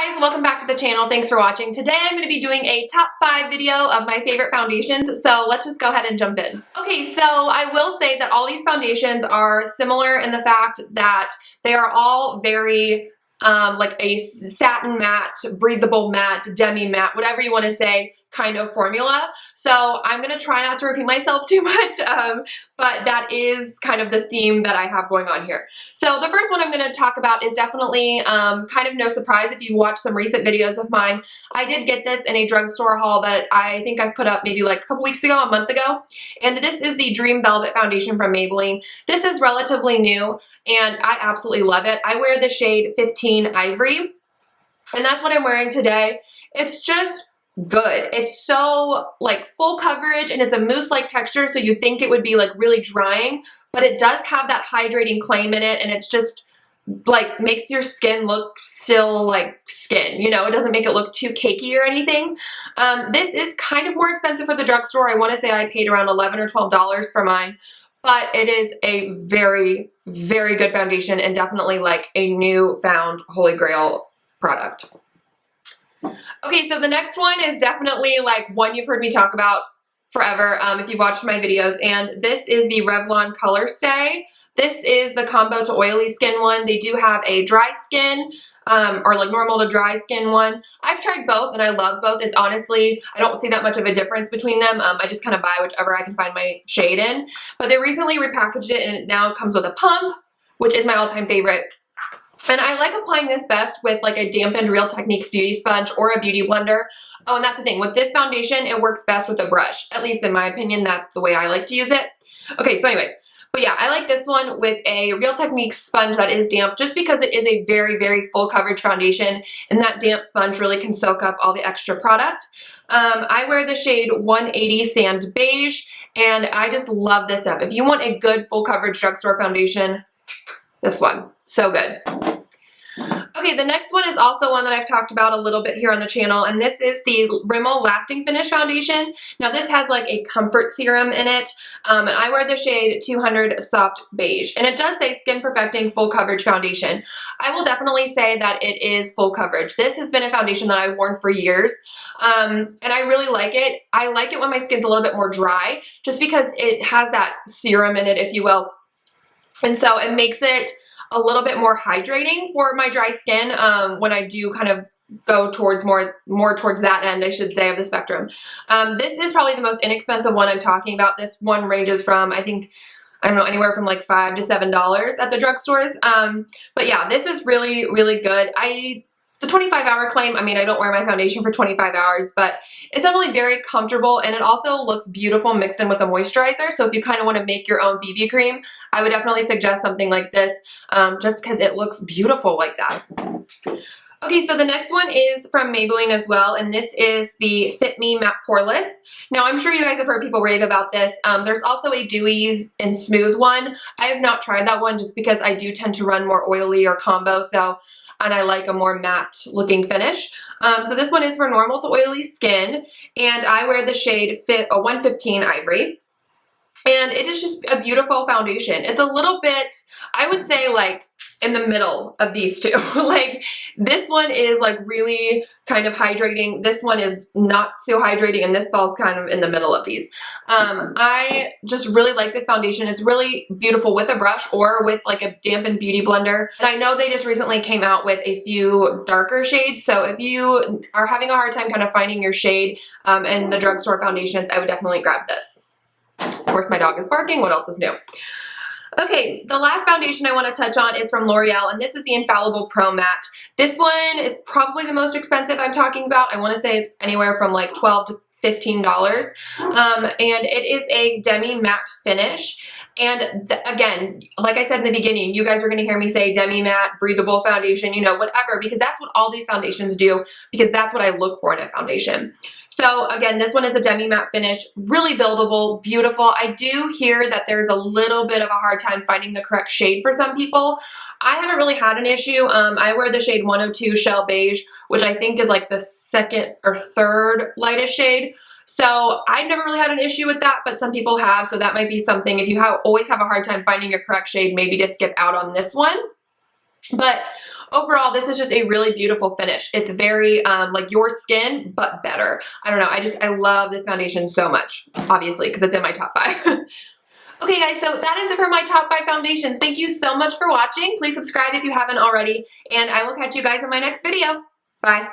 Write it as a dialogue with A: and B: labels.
A: Guys, welcome back to the channel. Thanks for watching. Today I'm going to be doing a top 5 video of my favorite foundations, so let's just go ahead and jump in. Okay, so I will say that all these foundations are similar in the fact that they are all very like a satin matte, breathable matte, demi matte, whatever you want to say, kind of formula. So I'm going to try not to repeat myself too much, but that is kind of the theme that I have going on here. So the first one I'm going to talk about is definitely kind of no surprise if you watch some recent videos of mine. I did get this in a drugstore haul that I think I've put up maybe like a couple weeks ago, a month ago, and this is the Dream Velvet Foundation from Maybelline. This is relatively new and I absolutely love it. I wear the shade 15 Ivory, and that's what I'm wearing today. It's just good. It's so like full coverage and it's a mousse-like texture, so you think it would be like really drying, but it does have that hydrating claim in it, and it's just like makes your skin look still like skin, you know. It doesn't make it look too cakey or anything. This is kind of more expensive for the drugstore. I want to say I paid around $11 or $12 for mine, but it is a very, very good foundation and definitely like a newfound holy grail product. Okay, so the next one is definitely like one you've heard me talk about forever if you've watched my videos, and this is the Revlon Color Stay. This is the combo to oily skin one. They do have a dry skin or like normal to dry skin one. I've tried both and I love both. It's honestly, I don't see that much of a difference between them. I just kind of buy whichever I can find my shade in. But they recently repackaged it and it now comes with a pump, which is my all-time favorite. And I like applying this best with like a dampened Real Techniques beauty sponge or a beauty blender. Oh, and that's the thing. With this foundation, it works best with a brush. At least in my opinion, that's the way I like to use it. Okay, so anyways. But yeah, I like this one with a Real Techniques sponge that is damp just because it is a very, very full coverage foundation, and that damp sponge really can soak up all the extra product. I wear the shade 180 Sand Beige, and I just love this stuff. If you want a good full coverage drugstore foundation, this one, so good. Okay, the next one is also one that I've talked about a little bit here on the channel, and this is the Rimmel Lasting Finish Foundation. Now this has like a comfort serum in it, and I wear the shade 200 Soft Beige, and it does say Skin Perfecting Full Coverage Foundation. I will definitely say that it is full coverage. This has been a foundation that I've worn for years, and I really like it. I like it when my skin's a little bit more dry, just because it has that serum in it, if you will, and so it makes it a little bit more hydrating for my dry skin when I do kind of go towards more towards that end, I should say, of the spectrum. This is probably the most inexpensive one I'm talking about. This one ranges from, I think, I don't know, anywhere from like $5 to $7 at the drugstores. But yeah, this is really, really good. The 25-hour claim, I mean, I don't wear my foundation for 25 hours, but it's definitely very comfortable, and it also looks beautiful mixed in with a moisturizer. So if you kind of want to make your own BB cream, I would definitely suggest something like this, just because it looks beautiful like that. Okay, so the next one is from Maybelline as well, and this is the Fit Me Matte Poreless. Now, I'm sure you guys have heard people rave about this. There's also a dewy and smooth one. I have not tried that one just because I do tend to run more oily or combo, and I like a more matte looking finish. So this one is for normal to oily skin, and I wear the shade 115 Ivory. And it is just a beautiful foundation. It's a little bit, I would say, like in the middle of these two. Like this one is like really kind of hydrating. This one is not so hydrating, and this falls kind of in the middle of these. I just really like this foundation. It's really beautiful with a brush or with like a dampened beauty blender. And I know they just recently came out with a few darker shades. So if you are having a hard time kind of finding your shade in the drugstore foundations, I would definitely grab this. Of course, my dog is barking. What else is new? Okay, the last foundation I want to touch on is from L'Oreal, and this is the Infallible Pro Matte. This one is probably the most expensive I'm talking about. I want to say it's anywhere from like $12 to $15. And it is a demi matte finish. And again, like I said in the beginning, you guys are going to hear me say demi matte, breathable foundation, you know, whatever, because that's what all these foundations do, because that's what I look for in a foundation. So again, this one is a demi matte finish, really buildable, beautiful. I do hear that there's a little bit of a hard time finding the correct shade for some people. I haven't really had an issue. I wear the shade 102 Shell Beige, which I think is like the second or third lightest shade. So I've never really had an issue with that, but some people have. So that might be something, if you always have a hard time finding your correct shade, maybe to skip out on this one. But overall, this is just a really beautiful finish. It's very like your skin, but better. I don't know. I love this foundation so much, obviously, because it's in my top 5. Okay guys, so that is it for my top 5 foundations. Thank you so much for watching. Please subscribe if you haven't already, and I will catch you guys in my next video. Bye.